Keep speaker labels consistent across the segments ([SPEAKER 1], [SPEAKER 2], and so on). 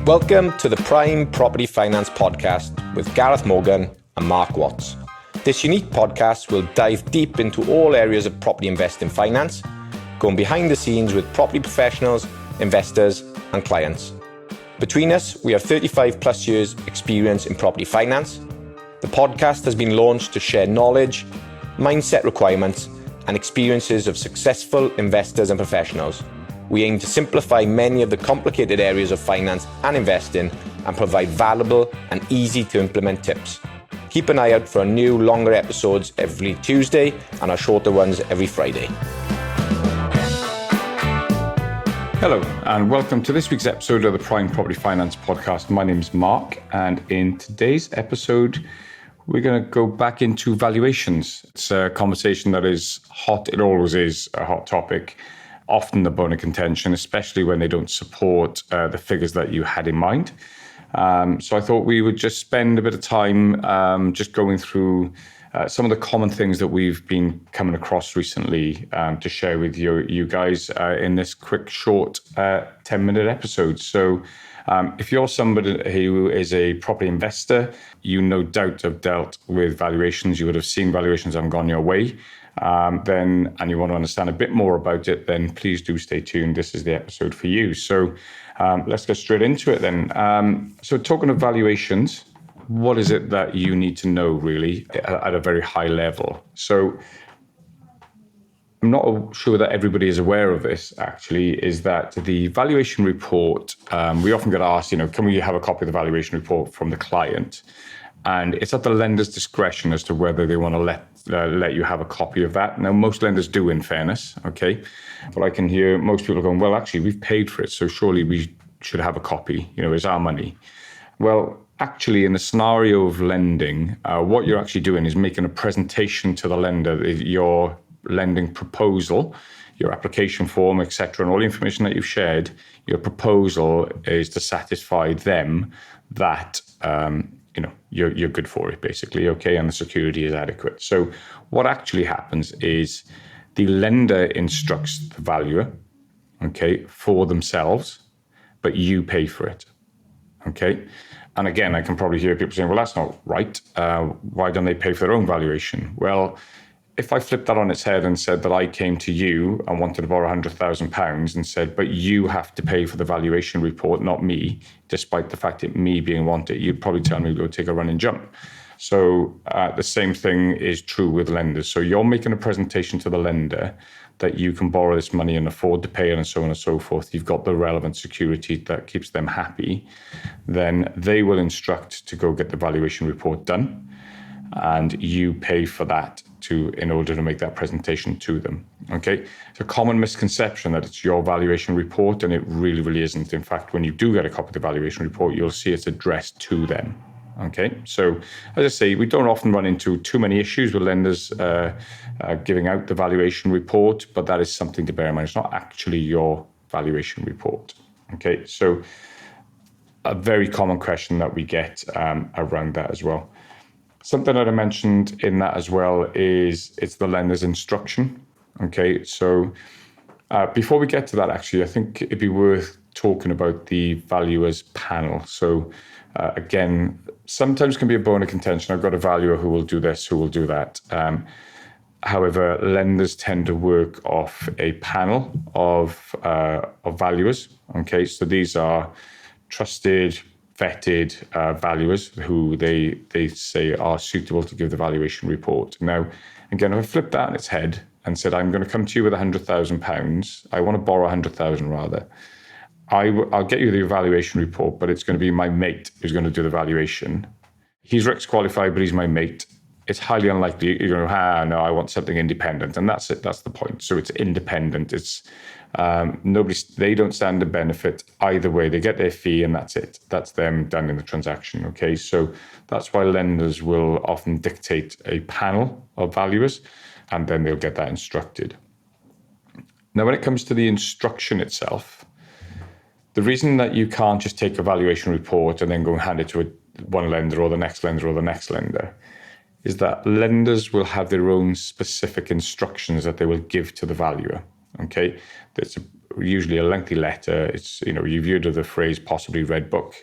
[SPEAKER 1] Welcome to the Prime Property Finance Podcast with Gareth Morgan and Mark Watts. This unique podcast will dive deep into all areas of property investing finance, going behind the scenes with property professionals, investors and clients. Between us, we have 35 plus years experience in property finance. The podcast has been launched to share knowledge, mindset requirements and experiences of successful investors and professionals. We aim to simplify many of the complicated areas of finance and investing and provide valuable and easy to implement tips. Keep an eye out for our new longer episodes every Tuesday and our shorter ones every Friday.
[SPEAKER 2] Hello and welcome to this week's episode of the Prime Property Finance Podcast. My name is Mark, and in today's episode we're going to go back into valuations. It's a conversation that is hot. It always is a hot topic. Often the bone of contention, especially when they don't support the figures that you had in mind. So I thought we would just spend a bit of time just going through some of the common things that we've been coming across recently to share with you guys in this quick, short 10-minute episode. So if you're somebody who is a property investor, you no doubt have dealt with valuations. You would have seen valuations haven't gone your way. And you want to understand a bit more about it, then please do stay tuned. This is the episode for you. So let's get straight into it then. So talking of valuations, what is it that you need to know really at a very high level? So I'm not sure that everybody is aware of this actually, is that the valuation report, we often get asked, can we have a copy of the valuation report from the client? And it's at the lender's discretion as to whether they want to let you have a copy of that. Now, most lenders do, in fairness, okay? But I can hear most people going, well, actually, we've paid for it, so surely we should have a copy. It's our money. Well, actually, in the scenario of lending, what you're actually doing is making a presentation to the lender, your lending proposal, your application form, etc., and all the information that you've shared. Your proposal is to satisfy them that you're good for it, basically, okay, and the security is adequate. So what actually happens is the lender instructs the valuer, okay, for themselves, but you pay for it, okay? And again, I can probably hear people saying, well, that's not right. Why don't they pay for their own valuation? Well, if I flipped that on its head and said that I came to you and wanted to borrow £100,000 and said, but you have to pay for the valuation report, not me, despite the fact that me being wanted, you'd probably tell me to go take a run and jump. So the same thing is true with lenders. So you're making a presentation to the lender that you can borrow this money and afford to pay it and so on and so forth. You've got the relevant security that keeps them happy. Then they will instruct to go get the valuation report done. And you pay for that in order to make that presentation to them. Okay, it's a common misconception that it's your valuation report, and it really, really isn't. In fact, when you do get a copy of the valuation report, you'll see it's addressed to them. Okay, so as I say, we don't often run into too many issues with lenders giving out the valuation report, but that is something to bear in mind. It's not actually your valuation report. Okay, so a very common question that we get around that as well. Something that I mentioned in that as well is it's the lender's instruction. Okay, so before we get to that, actually, I think it'd be worth talking about the valuer's panel. So again, sometimes can be a bone of contention. I've got a valuer who will do this, who will do that. However, lenders tend to work off a panel of valuers. Okay, so these are trusted, vetted valuers who they say are suitable to give the valuation report. Now, again, if I flip that on its head and said, I'm going to come to you with £100,000, I want to borrow £100,000 rather. I'll get you the evaluation report, but it's going to be my mate who's going to do the valuation. He's RICS qualified, but he's my mate. It's highly unlikely you're going to no, I want something independent. And that's it. That's the point. So it's independent. It's they don't stand to benefit either way. They get their fee and that's it. That's them done in the transaction. Okay. So that's why lenders will often dictate a panel of valuers and then they'll get that instructed. Now, when it comes to the instruction itself, the reason that you can't just take a valuation report and then go and hand it to one lender or the next lender or the next lender is that lenders will have their own specific instructions that they will give to the valuer. Okay, usually a lengthy letter. It's, you've heard of the phrase possibly read book.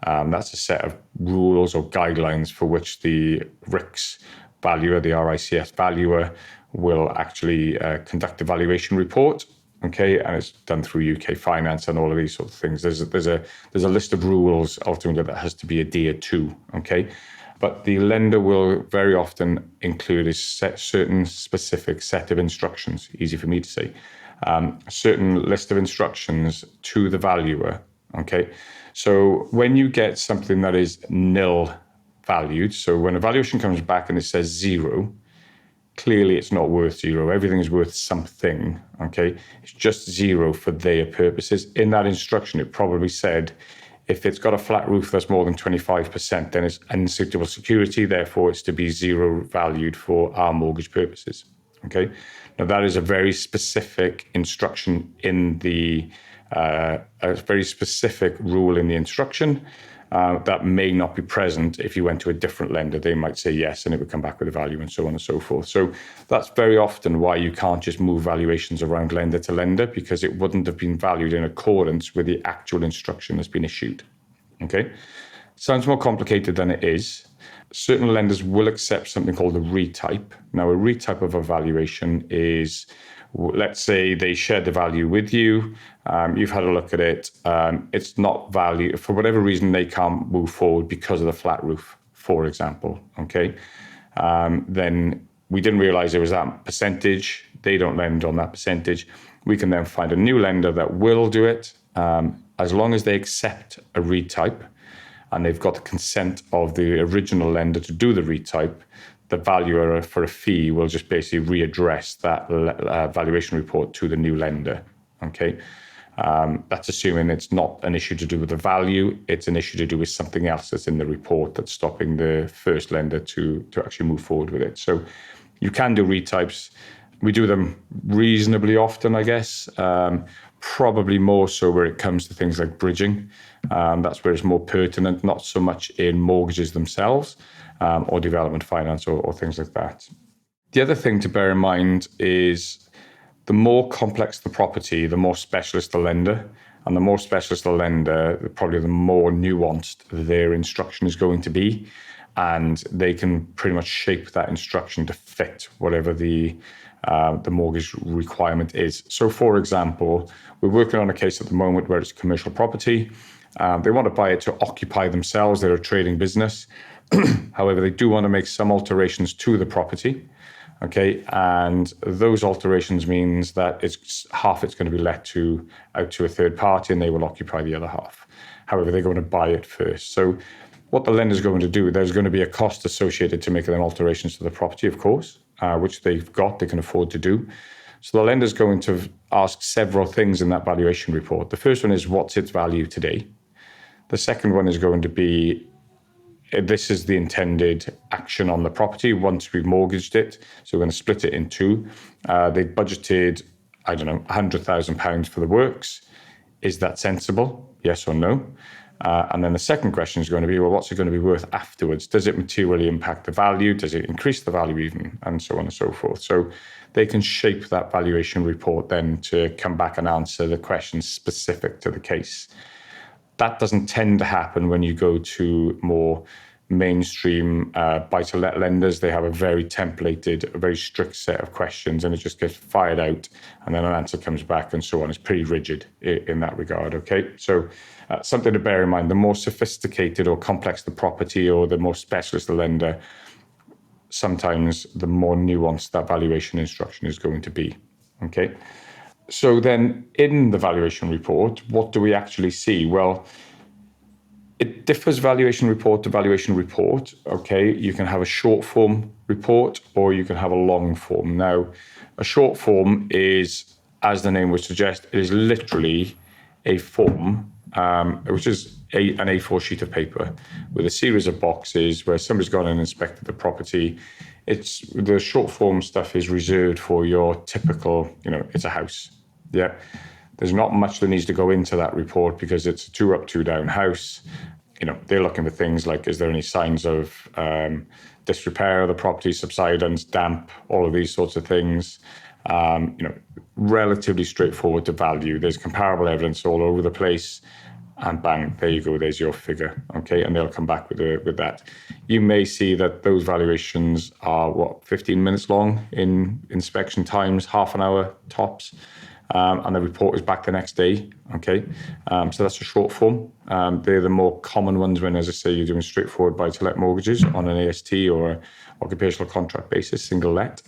[SPEAKER 2] That's a set of rules or guidelines for which the RICS valuer, the RICS valuer, will actually conduct a valuation report. Okay, and it's done through UK Finance and all of these sort of things. There's a list of rules ultimately that has to be adhered to. Okay, but the lender will very often include a certain specific set of instructions. Easy for me to say. A certain list of instructions to the valuer. Okay, so when you get something that is nil valued, so when a valuation comes back and it says 0. Clearly, it's not worth 0. Everything is worth something, okay? It's just 0 for their purposes. In that instruction, it probably said, if it's got a flat roof that's more than 25%, then it's unsuitable security. Therefore, it's to be 0 valued for our mortgage purposes, okay? Now, that is a very specific instruction in the, a very specific rule in the instruction. That may not be present if you went to a different lender. They might say yes, and it would come back with a value and so on and so forth. So that's very often why you can't just move valuations around lender to lender, because it wouldn't have been valued in accordance with the actual instruction that's been issued. Okay? Sounds more complicated than it is. Certain lenders will accept something called a retype. Now, a retype of a valuation is, let's say they shared the value with you, you've had a look at it, it's not value, for whatever reason they can't move forward because of the flat roof, for example, okay? Then we didn't realize there was that percentage, they don't lend on that percentage. We can then find a new lender that will do it, as long as they accept a retype and they've got the consent of the original lender to do the retype. The valuer for a fee will just basically readdress that valuation report to the new lender, okay? That's assuming it's not an issue to do with the value, it's an issue to do with something else that's in the report that's stopping the first lender to actually move forward with it. So you can do retypes. We do them reasonably often, I guess, probably more so where it comes to things like bridging. That's where it's more pertinent, not so much in mortgages themselves, or development finance or things like that. The other thing to bear in mind is the more complex the property, the more specialist the lender. And the more specialist the lender, probably the more nuanced their instruction is going to be. And they can pretty much shape that instruction to fit whatever the mortgage requirement is. So, for example, we're working on a case at the moment where it's commercial property. They want to buy it to occupy themselves. They're a trading business. However, they do want to make some alterations to the property, okay? And those alterations means that half it's going to be let out to a third party and they will occupy the other half. However, they're going to buy it first. So what the lender's going to do, there's going to be a cost associated to making them alterations to the property, of course, which they can afford to do. So the lender's going to ask several things in that valuation report. The first one is, what's its value today? The second one is going to be, this is the intended action on the property once we've mortgaged it. So we're going to split it in two. They budgeted, I don't know, £100,000 for the works. Is that sensible? Yes or no? And then the second question is going to be, well, what's it going to be worth afterwards? Does it materially impact the value? Does it increase the value even? And so on and so forth. So they can shape that valuation report then to come back and answer the questions specific to the case. That doesn't tend to happen when you go to more mainstream buy-to-let lenders. They have a very templated, a very strict set of questions, and it just gets fired out, and then an answer comes back and so on. It's pretty rigid in that regard, okay? So something to bear in mind, the more sophisticated or complex the property or the more specialist the lender, sometimes the more nuanced that valuation instruction is going to be, okay? So then in the valuation report, what do we actually see? Well, it differs valuation report to valuation report, okay? You can have a short form report or you can have a long form. Now, a short form is, as the name would suggest, it is literally a form, which is an A4 sheet of paper with a series of boxes where somebody's gone and inspected the property. The short form stuff is reserved for your typical, it's a house. Yeah, there's not much that needs to go into that report because it's a 2 up, 2 down house. They're looking for things like, is there any signs of disrepair of the property, subsidence, damp, all of these sorts of things. relatively straightforward to value. There's comparable evidence all over the place, and bang, there you go, there's your figure, okay? And they'll come back with that. You may see that those valuations are, 15 minutes long in inspection times, half an hour tops, and the report is back the next day, okay? So that's a short form. They're the more common ones when, as I say, you're doing straightforward buy-to-let mortgages on an AST or a occupational contract basis, single let.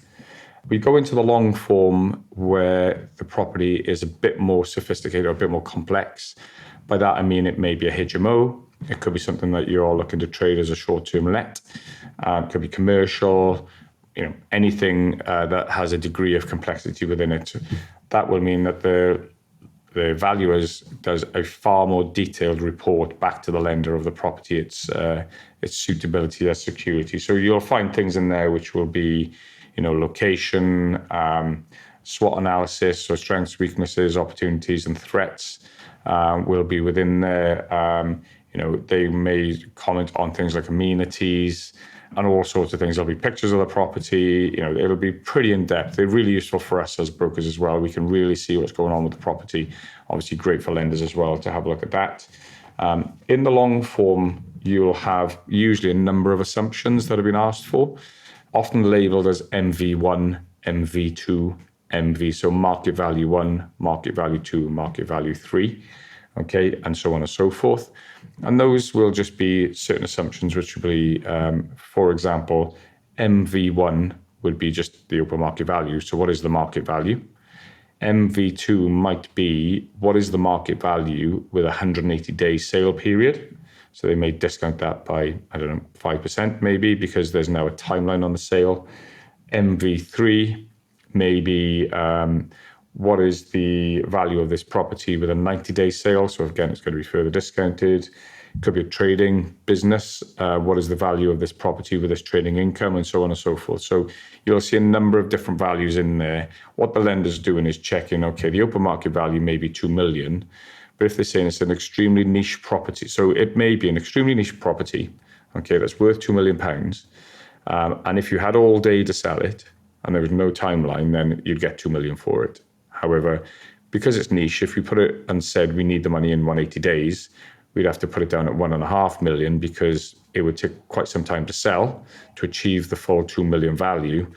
[SPEAKER 2] We go into the long form where the property is a bit more sophisticated or a bit more complex. By that, I mean it may be a HMO. It could be something that you're looking to trade as a short-term let. It could be commercial, anything that has a degree of complexity within it. That will mean that the valuers does a far more detailed report back to the lender of the property, its suitability as security. So you'll find things in there which will be, location, SWOT analysis, so strengths, weaknesses, opportunities, and threats will be within there. They may comment on things like amenities and all sorts of things. There'll be pictures of the property. It'll be pretty in-depth. They're really useful for us as brokers as well. We can really see what's going on with the property. Obviously great for lenders as well to have a look at that. In the long form, you'll have usually a number of assumptions that have been asked for, often labeled as MV1, MV2, MV, so market value 1, market value 2, market value 3, okay, and so on and so forth. And those will just be certain assumptions, which will be, for example, MV1 would be just the open market value. So what is the market value? MV2 might be what is the market value with a 180-day sale period. So they may discount that by, 5% maybe, because there's now a timeline on the sale. MV3 maybe what is the value of this property with a 90-day sale? So again, it's going to be further discounted. It could be a trading business. What is the value of this property with this trading income, and so on and so forth. So you'll see a number of different values in there. What the lender's doing is checking, okay, the open market value may be 2 million, but if they're saying it's an extremely niche property, so it may be an extremely niche property, okay, that's worth £2 million. And if you had all day to sell it and there was no timeline, then you'd get 2 million for it. However, because it's niche, if we put it and said we need the money in 180 days, we'd have to put it down at 1.5 million, because it would take quite some time to sell to achieve the full 2 million value.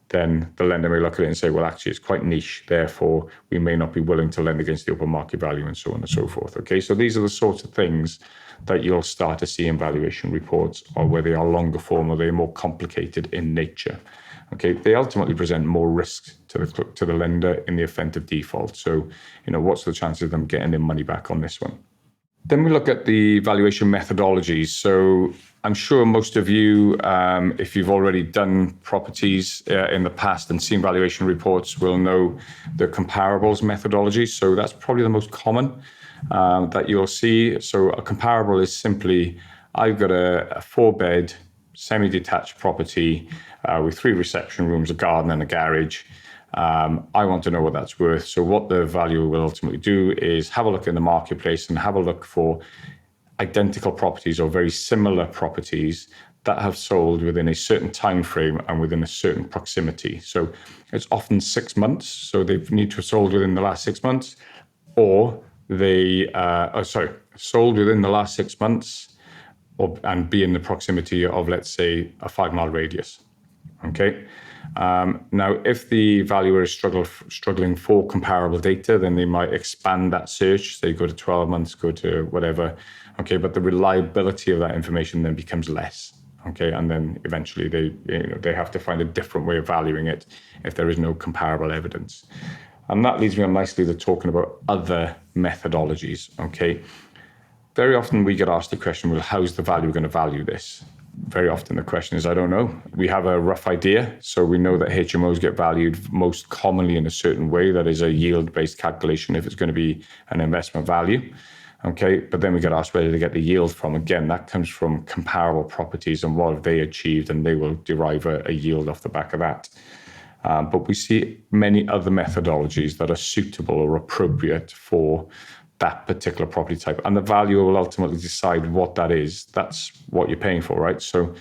[SPEAKER 2] Then the lender may look at it and say, well, actually, it's quite niche. Therefore, we may not be willing to lend against the open market value, and so on and so forth. Okay, so these are the sorts of things that you'll start to see in valuation reports, or where they are longer form or they're more complicated in nature. Okay, they ultimately present more risk to the lender in the event of default. So, what's the chances of them getting their money back on this one? Then we look at the valuation methodologies. So I'm sure most of you, if you've already done properties in the past and seen valuation reports, will know the comparables methodology. So that's probably the most common that you'll see. So a comparable is simply, I've got a 4-bed, semi-detached property with 3 reception rooms, a garden and a garage. I want to know what that's worth. So what the valuer will ultimately do is have a look in the marketplace and have a look for identical properties or very similar properties that have sold within a certain time frame and within a certain proximity. So it's often 6 months. So they need to have sold within the last 6 months, or they sold within the last 6 months, and be in the proximity of, let's say, a 5-mile radius. Okay. Now, if the valuer is struggling for comparable data, then they might expand that search. Say go to 12 months, go to whatever. Okay, but the reliability of that information then becomes less. Okay, and then eventually they have to find a different way of valuing it if there is no comparable evidence. And that leads me on nicely to talking about other methodologies. Okay, very often we get asked the question, well, how's the valuer going to value this? Very often the question is, I don't know. We have a rough idea. So we know that HMOs get valued most commonly in a certain way. That is a yield-based calculation if it's going to be an investment value. Okay, but then we get asked where did they get the yield from? Again, that comes from comparable properties and what have they achieved, and they will derive a yield off the back of that. But we see many other methodologies that are suitable or appropriate for that particular property type. And the valuer will ultimately decide what that is. That's what you're paying for, right? So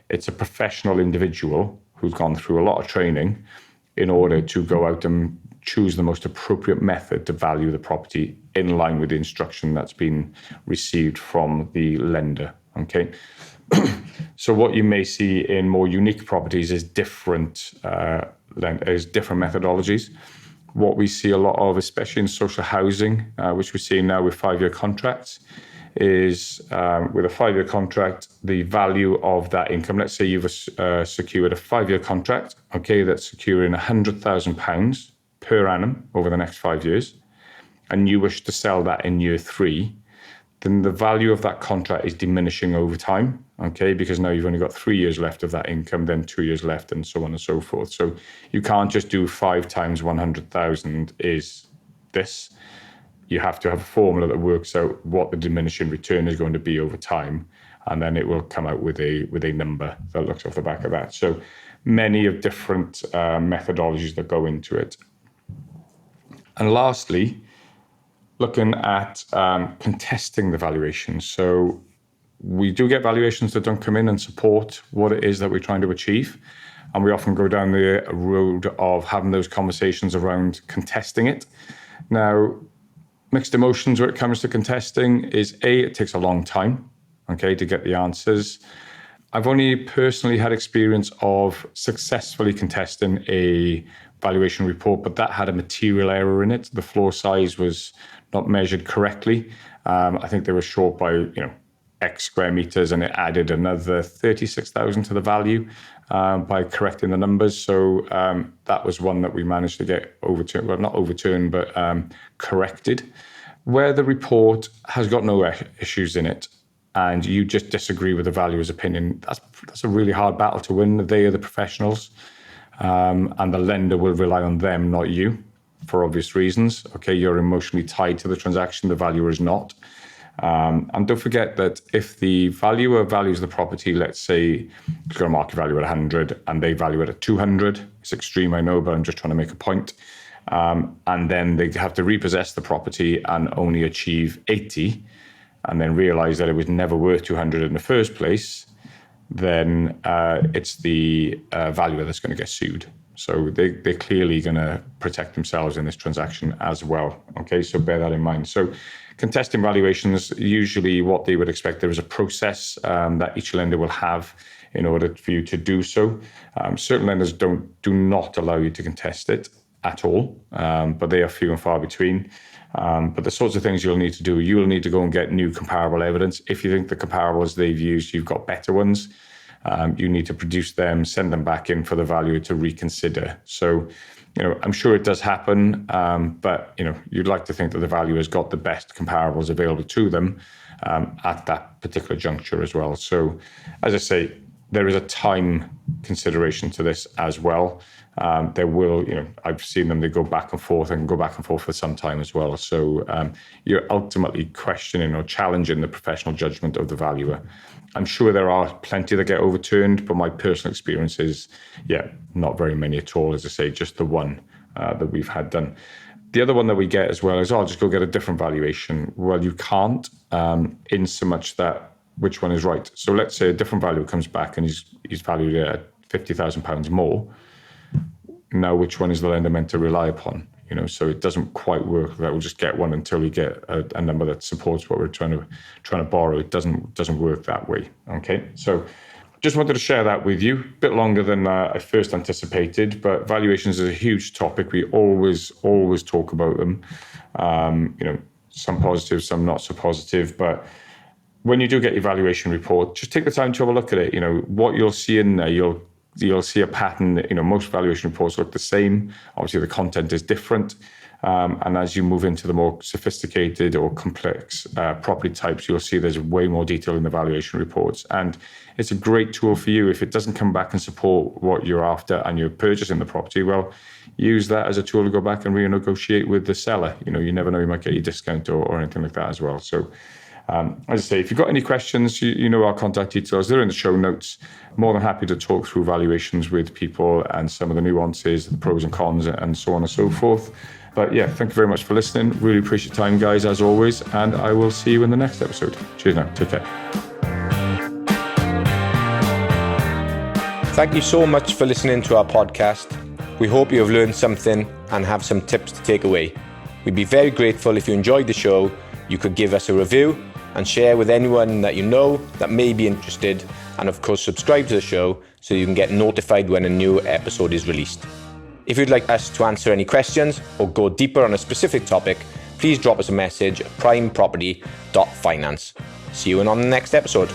[SPEAKER 2] it's a professional individual who's gone through a lot of training in order to go out and choose the most appropriate method to value the property in line with the instruction that's been received from the lender. Okay. So what you may see in more unique properties is different methodologies. What we see a lot of, especially in social housing, which we're seeing now with 5-year contracts, is with a 5-year contract, the value of that income. Let's say you've secured a 5-year contract, okay, that's securing £100,000 per annum over the next 5 years, and you wish to sell that in year 3, then the value of that contract is diminishing over time, okay, because now you've only got 3 years left of that income, then 2 years left, and so on and so forth. So you can't just do 5 times 100,000 is this. You have to have a formula that works out what the diminishing return is going to be over time, and then it will come out with a number that looks off the back of that. So many of different methodologies that go into it. And lastly, looking at contesting the valuation. So we do get valuations that don't come in and support what it is that we're trying to achieve. And we often go down the road of having those conversations around contesting it. Now, mixed emotions when it comes to contesting is it takes a long time, okay, to get the answers. I've only personally had experience of successfully contesting a valuation report, but that had a material error in it. The floor size was not measured correctly. I think they were short by, X square meters, and it added another 36,000 to the value by correcting the numbers. So that was one that we managed to get overturned, well, not overturned, but corrected. Where the report has got no issues in it, and you just disagree with the valuer's opinion, that's a really hard battle to win. They are the professionals, and the lender will rely on them, not you, for obvious reasons. Okay, you're emotionally tied to the transaction, the valuer is not. And don't forget that if the valuer values the property, let's say it's got a market value at 100 and they value it at 200, it's extreme, I know, but I'm just trying to make a point. And then they have to repossess the property and only achieve 80, and then realize that it was never worth 200 in the first place, then it's the valuer that's going to get sued. So they're clearly going to protect themselves in this transaction as well. Okay, so bear that in mind. So contesting valuations, usually what they would expect, there is a process that each lender will have in order for you to do so. Certain lenders do not allow you to contest it at all, but they are few and far between. But the sorts of things you'll need to do, you'll need to go and get new comparable evidence. If you think the comparables they've used, you've got better ones, you need to produce them, send them back in for the valuer to reconsider. So, I'm sure it does happen, but, you'd like to think that the valuer has got the best comparables available to them at that particular juncture as well. So, as I say, there is a time consideration to this as well. There will, I've seen them, they go back and forth and go back and forth for some time as well. So you're ultimately questioning or challenging the professional judgment of the valuer. I'm sure there are plenty that get overturned, but my personal experience is, not very many at all. As I say, just the one that we've had done. The other one that we get as well is, I'll just go get a different valuation. Well, you can't, in so much that which one is right. So let's say a different valuer comes back and he's valued at £50,000 more. Now, which one is the lender meant to rely upon? So it doesn't quite work that we'll just get one until we get a number that supports what we're trying to borrow. It doesn't work that way. Okay, so just wanted to share that with you. A bit longer than I first anticipated, but valuations is a huge topic. We always talk about them. Some positive, some not so positive, but when you do get your valuation report, just take the time to have a look at it. What you'll see in there, you'll see a pattern. Most valuation reports look the same. Obviously, the content is different. And as you move into the more sophisticated or complex property types, you'll see there's way more detail in the valuation reports. And it's a great tool for you. If it doesn't come back and support what you're after and you're purchasing the property, well, use that as a tool to go back and renegotiate with the seller. You never know, you might get your discount or anything like that as well. So, as I say, if you've got any questions, you know our contact details. They're in the show notes. More than happy to talk through valuations with people and some of the nuances, the pros and cons, and so on and so forth. But thank you very much for listening. Really appreciate your time, guys, as always. And I will see you in the next episode. Cheers now. Take care.
[SPEAKER 1] Thank you so much for listening to our podcast. We hope you have learned something and have some tips to take away. We'd be very grateful if you enjoyed the show. You could give us a review and share with anyone that you know that may be interested, and of course subscribe to the show so you can get notified when a new episode is released. If you'd like us to answer any questions or go deeper on a specific topic, please drop us a message at primeproperty.finance. See you on the next episode.